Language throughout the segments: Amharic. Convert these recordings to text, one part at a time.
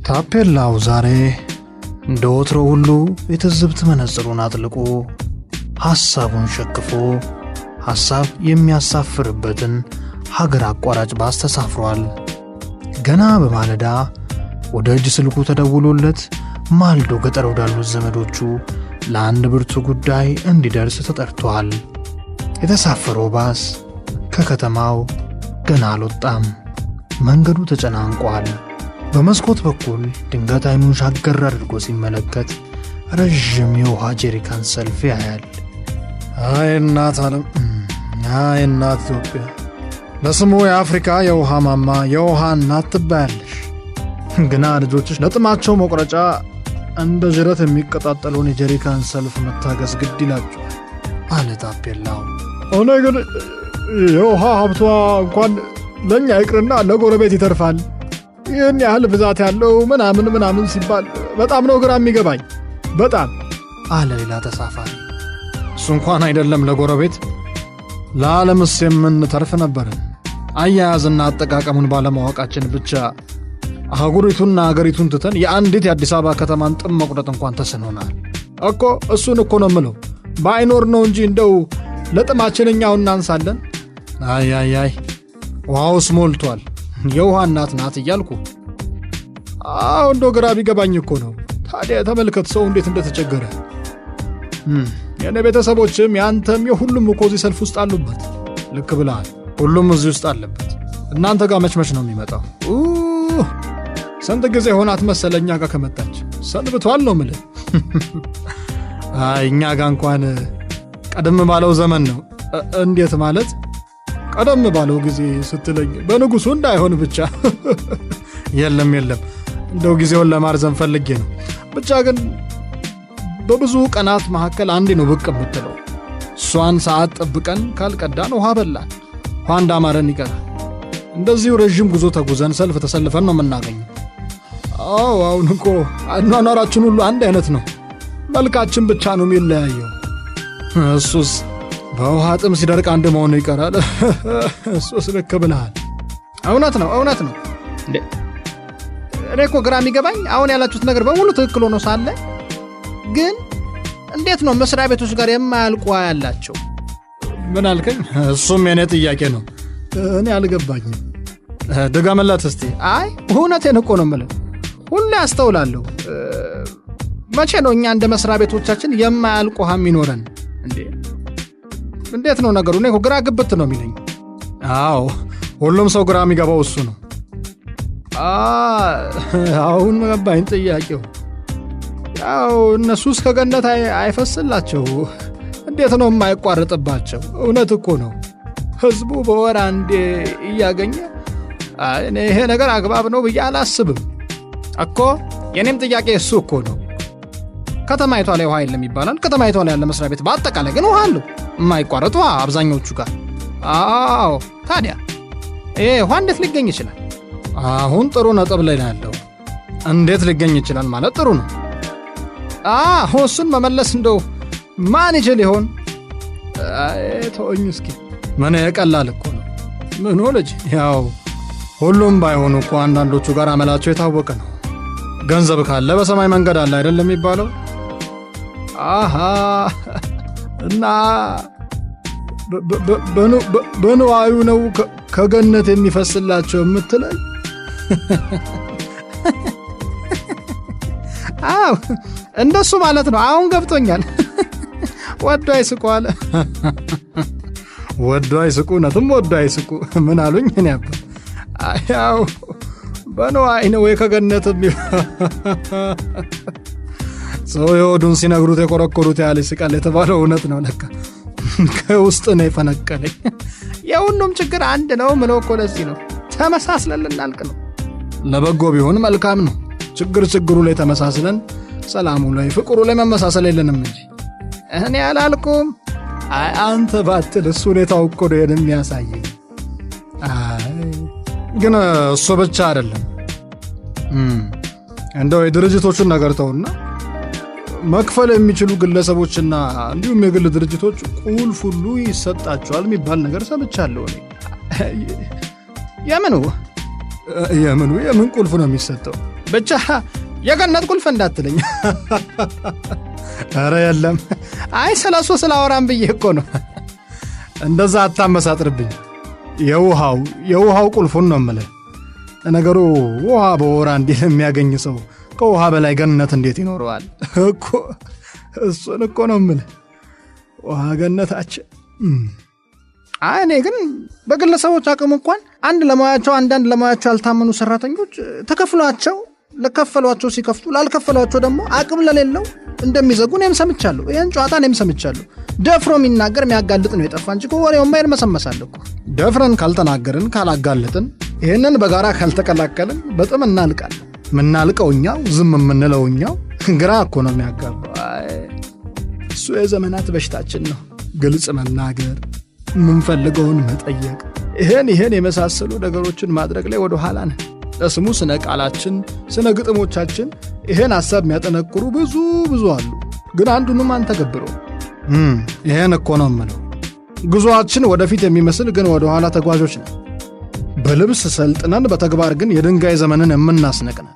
ታፔላው ዛሬ እንደ ወትሮ ሁሉ የተዝብት መነጽሩን አጥልቆ ሐሳቡን ሸክፎ ሐሳብ የሚያሳፍርበትን ሀገር አቋራጭ ባስ ተሳፍሯል። ገና በማለዳ ወደ እጅ ስልኩ ተደውሎለት ማልዶ ገጠር ወዳሉት ዘመዶቹ ለአንድ ብርቱ ጉዳይ እንዲደርስ ተጠርቷል። የተሳፈረው ባስ ከከተማው ገና አልወጣም። መንገዱ ተጨናንቋል። በመስኮት በኩል ድንገት አይኑን ሻገር አድርጎ ሲመለከት ረዥም የውሃ ጄሪካን ሰልፍ ያያል። አይ እናት ዓለም፣ አይ እናት ኢትዮጵያ፣ ለስሙ የአፍሪካ የውሃ ማማ የውሃ እናት ትባያለሽ። ግና ልጆችሽ ለጥማቸው መቁረጫ እንደ ጅረት የሚቀጣጠለውን የጄሪካን ሰልፍ መታገስ ግድ ይላቸዋል አለ ታፔላው። እኔ ግን የውሃ ሀብቷ እንኳን ለእኛ ይቅርና ለጎረቤት ይተርፋል። ይህን ያህል ብዛት ያለው ምናምን ሲባል በጣም ነው ግራ የሚገባኝ፣ በጣም አለ ሌላ ተሳፋሪ። እሱ እንኳን አይደለም ለጎረቤት፣ ለዓለምስ የምንተርፍ ነበርን። አያያዝና አጠቃቀሙን ባለማወቃችን ብቻ አህጉሪቱና አገሪቱን ትተን የአንዲት የአዲስ አበባ ከተማን ጥም መቁረጥ እንኳን ተስኖናል እኮ። እሱን እኮ ነው የምለው። ባይኖር ነው እንጂ እንደው ለጥማችን እኛው እናንሳለን። አይ ውሃውስ ሞልቷል፣ የውሃ እናት ናት እያልኩ እንደው ግራ ቢገባኝ እኮ ነው። ታዲያ ተመልከት ሰው እንዴት እንደተቸገረ። የኔ ቤተሰቦችም ያንተም የሁሉም እኮ እዚህ ሰልፍ ውስጥ አሉበት። ልክ ብለሃል፣ ሁሉም እዚህ ውስጥ አለበት። እናንተ ጋር መችመች ነው የሚመጣው። ስንት ጊዜ ሆናት መሰለኝ እኛ ጋር ከመጣች? ሰንብቷል ነው የምልህ። እኛ ጋር እንኳን ቀደም ባለው ዘመን ነው። እንዴት ማለት ቀደም ባለው ጊዜ ስትለኝ በንጉሱ እንዳይሆን ብቻ። የለም እንደው ጊዜውን ለማርዘም ፈልጌ ነው። ብቻ ግን በብዙ ቀናት መካከል አንዴ ነው ብቅ የምትለው። እሷን ሰዓት ጠብቀን ካልቀዳን ውሃ በላን፣ ውሃ እንዳማረን ይቀራል። እንደዚሁ ረዥም ጉዞ ተጉዘን ሰልፍ ተሰልፈን ነው የምናገኘው። አሁን እኮ አኗኗራችን ሁሉ አንድ አይነት ነው፣ መልካችን ብቻ ነው የሚለያየው። እሱስ በውሃ ጥም ሲደርቅ አንድ መሆኑ ይቀራል። እሱስ ልክ ብለሃል። እውነት ነው እንዴ። እኔ እኮ ግራ የሚገባኝ አሁን ያላችሁት ነገር በሙሉ ትክክል ሆኖ ሳለ ግን እንዴት ነው መስሪያ ቤቶች ጋር የማያልቁ ያላቸው? ምን አልከኝ? እሱም የኔ ጥያቄ ነው። እኔ አልገባኝም። ድገምላት እስቲ። እውነቴን እኮ ነው የምልህ። ሁሌ አስተውላለሁ። መቼ ነው እኛ እንደ መስሪያ ቤቶቻችን የማያልቁ ውሃ የሚኖረን እንዴ? እንዴት ነው ነገሩ? እኔ እኮ ግራ ግብት ነው የሚለኝ። ሁሉም ሰው ግራ የሚገባው እሱ ነው። አሁን ገባኝ ጥያቄው። እነሱስ ከገነት አይፈስላቸው? እንዴት ነው የማይቋረጥባቸው? እውነት እኮ ነው። ህዝቡ በወር አንዴ እያገኘ እኔ ይሄ ነገር አግባብ ነው ብዬ አላስብም እኮ። የኔም ጥያቄ እሱ እኮ ነው። ከተማይቷ ላይ ውሃ የለም ይባላል። ከተማይቷ ላይ ያለ መስሪያ ቤት በአጠቃላይ ግን ውሃ አለው፣ የማይቋረጥ ውሃ አብዛኞቹ ጋር። ታዲያ ይሄ ውሃ እንዴት ሊገኝ ይችላል? አሁን ጥሩ ነጥብ ላይ ነው ያለው። እንዴት ሊገኝ ይችላል ማለት ጥሩ ነው። እሱን መመለስ እንደው ማን ይችል ይሆን? ተወኝ እስኪ። ምን ቀላል እኮ ነው። ምን ልጅ፣ ያው ሁሉም ባይሆኑ እኮ አንዳንዶቹ ጋር አመላቸው የታወቀ ነው። ገንዘብ ካለ በሰማይ መንገድ አለ አይደለም የሚባለው? እና በንዋዩ ነው ከገነት የሚፈስላቸው የምትለኝ? እንደሱ ማለት ነው። አሁን ገብቶኛል። ወዶ አይስቁ አለ። ወዶ አይስቁ፣ እውነትም ወዶ አይስቁ። ምን አሉኝ? እኔ ያው በንዋይ ነው ከገነት ሰው የሆዱን ሲነግሩት የቆረቆሩት ያህል ይስቃል የተባለው እውነት ነው። ለካ ከውስጥ ነው የፈነቀለኝ። የሁሉም ችግር አንድ ነው ምለው እኮ ለዚህ ነው። ተመሳስለን ልናልቅ ነው። ለበጎ ቢሆን መልካም ነው። ችግሩ ላይ ተመሳስለን ሰላሙ ላይ ፍቅሩ ላይ መመሳሰል የለንም እንጂ እኔ አላልኩም። አንተ ባትል እሱ ሁኔታው እኮ ነው የሚያሳየኝ። ግን እሱ ብቻ አይደለም። እንደው የድርጅቶቹን ነገር ተውና መክፈል የሚችሉ ግለሰቦችና እንዲሁም የግል ድርጅቶች ቁልፍ ሁሉ ይሰጣቸዋል የሚባል ነገር ሰምቻለሁ። የምን ቁልፍ ነው የሚሰጠው? ብቻ የገነት ቁልፍ እንዳትለኝ። ኧረ የለም አይ ስለሱ ስላወራን ብዬ እኮ ነው። እንደዛ አታመሳጥርብኝ። የውሃው ቁልፉን ነው የምልህ። ነገሩ ውሃ በወራ እንዲህ የሚያገኝ ሰው ከውሃ በላይ ገነት እንዴት ይኖረዋል እኮ። እሱን እኮ ነው የምልህ። ውሃ ገነታችን። እኔ ግን በግለሰቦች አቅም እንኳን አንዳንድ ለሙያቸው ያልታመኑ ሰራተኞች ተከፍሏቸው ለከፈሏቸው ሲከፍቱ ላልከፈሏቸው ደግሞ አቅም ለሌለው እንደሚዘጉ እኔም ሰምቻለሁ። ይሄን ጨዋታ እኔም ሰምቻለሁ። ደፍሮ የሚናገር የሚያጋልጥ ነው የጠፋ እንጂ ወሬውማ ይርመሰመሳል እኮ። ደፍረን ካልተናገርን ካላጋለጥን ይሄንን በጋራ ካልተቀላቀልን በጣም እናልቃለን። ምናልቀው እኛው ዝም የምንለው እኛው። ግራ እኮ ነው የሚያጋባው። እሱ የዘመናት በሽታችን ነው። ግልጽ መናገር፣ የምንፈልገውን መጠየቅ፣ ይሄን የመሳሰሉ ነገሮችን ማድረግ ላይ ወደ ኋላ ነን። ለስሙ ስነ ቃላችን፣ ስነ ግጥሞቻችን ይሄን ሐሳብ የሚያጠነክሩ ብዙ አሉ። ግን አንዱንም አንተገብረው። ይሄን እኮ ነው የምለው። ጉዞአችን ወደፊት የሚመስል ግን ወደ ኋላ ተጓዦች ነን። በልብስ ሰልጥነን በተግባር ግን የድንጋይ ዘመንን የምናስነቅነን።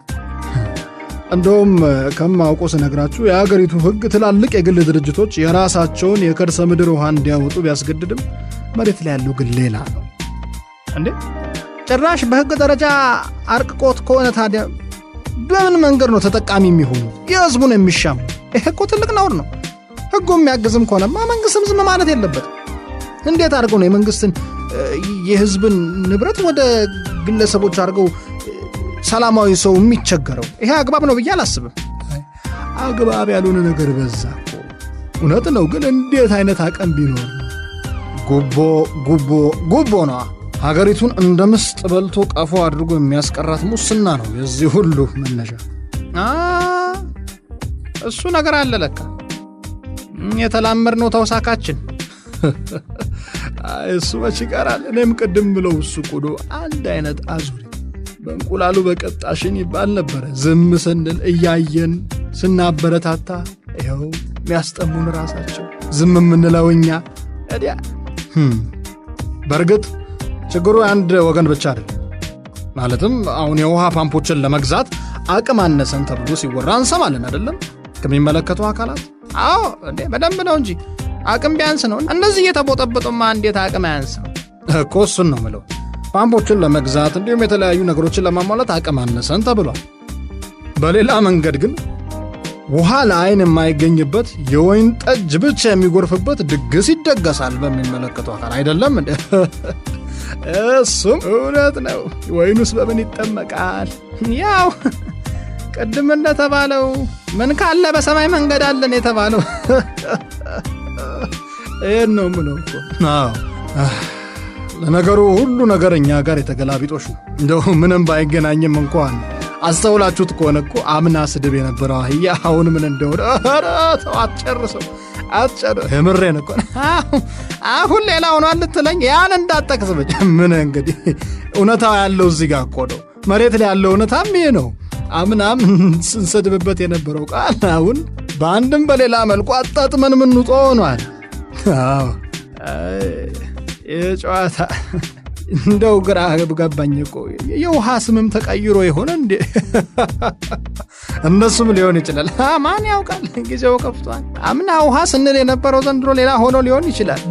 እንደውም ከማውቀው ስነግራችሁ የሀገሪቱ ሕግ ትላልቅ የግል ድርጅቶች የራሳቸውን የከርሰ ምድር ውሃ እንዲያወጡ ቢያስገድድም መሬት ላይ ያለው ግን ሌላ ነው እንዴ! ጭራሽ በሕግ ደረጃ አርቅቆት ከሆነ ታዲያ በምን መንገድ ነው ተጠቃሚ የሚሆኑ የሕዝቡን የሚሻሙ? ይሄ እኮ ትልቅ ነውር ነው። ሕጉ የሚያግዝም ከሆነማ መንግስትም ዝም ማለት የለበትም። እንዴት አድርገው ነው የሕዝብን ንብረት ወደ ግለሰቦች አድርገው ሰላማዊ ሰው የሚቸገረው? ይሄ አግባብ ነው ብዬ አላስብም። አግባብ ያልሆነ ነገር በዛ እኮ። እውነት ነው፣ ግን እንዴት አይነት አቀም ቢኖር ጉቦ ነው ሀገሪቱን እንደ ምስጥ በልቶ ቀፎ አድርጎ የሚያስቀራት ሙስና ነው የዚህ ሁሉ መነሻ። እሱ ነገር አለ ለካ። የተላመድነው ተውሳካችን። እሱ መች ይቀራል። እኔም ቅድም ብለው እሱ ቆዶ አንድ አይነት አዙሪት በእንቁላሉ በቀጣሽን ይባል ነበረ። ዝም ስንል እያየን ስናበረታታ ይኸው የሚያስጠሙን ራሳቸው፣ ዝም የምንለው እኛ። በእርግጥ ችግሩ አንድ ወገን ብቻ አይደለም። ማለትም አሁን የውሃ ፓምፖችን ለመግዛት አቅም አነሰን ተብሎ ሲወራ እንሰማለን አይደለም ከሚመለከቱ አካላት። በደንብ ነው እንጂ አቅም ቢያንስ ነው እነዚህ እየተቦጠበጡማ እንዴት አቅም ያንስ ነው እኮ። እሱን ነው የምለው። ፓምፖችን ለመግዛት እንዲሁም የተለያዩ ነገሮችን ለማሟላት አቅም አነሰን ተብሏል። በሌላ መንገድ ግን ውሃ ለአይን የማይገኝበት የወይን ጠጅ ብቻ የሚጎርፍበት ድግስ ይደገሳል በሚመለከቱ አካል አይደለም እንዴ? እሱም እውነት ነው። ወይኑስ በምን ይጠመቃል? ያው ቅድም እንደተባለው ምን ካለ በሰማይ መንገድ አለን የተባለው ይሄን ነው ምነው እኮ። ለነገሩ ሁሉ ነገር እኛ ጋር የተገላቢጦሽ ነው። እንደው ምንም ባይገናኝም እንኳን አስተውላችሁት ከሆነ እኮ አምና ስድብ የነበረው አህያ አሁን ምን እንደሆነ ተው አትጨርሰው። የምሬን እኮ አሁን ሌላ ሆኗል ልትለኝ ያን እንዳጠቅስበች። ምን እንግዲህ እውነታው ያለው እዚህ ጋር እኮ ነው። መሬት ላይ ያለው እውነታም ይሄ ነው። አምናም ስንሰድብበት የነበረው ቃል አሁን በአንድም በሌላ መልኩ አጣጥመን ምንውጦ ሆኗል። የጨዋታ እንደው ግራ ገባኝ እኮ። የውሃ ስምም ተቀይሮ ይሆን እንዴ? እነሱም ሊሆን ይችላል። ማን ያውቃል? ጊዜው ከፍቷል። አምና ውሃ ስንል የነበረው ዘንድሮ ሌላ ሆኖ ሊሆን ይችላል።